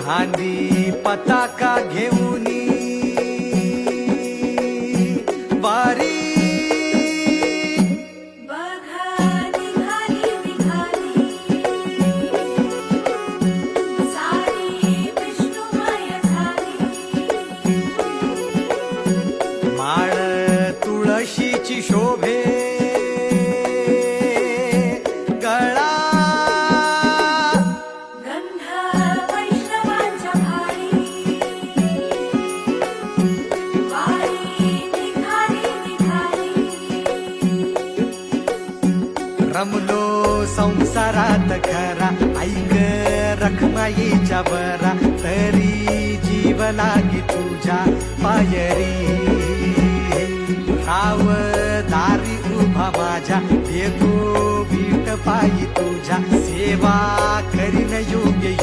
खांदी पताका घेऊनी वारी माळ तुळशीची शोभे गळा गंध वैष्णवांच्या भारी वारी निघाली निघाली रमलो संसारात खरा ऐक रखमाईच्या बरा तरी जीव लागी तुझ्या पायरी राव दारी उभा माझ्या येतो बीट पायी तुझ्या सेवा करीन योग्य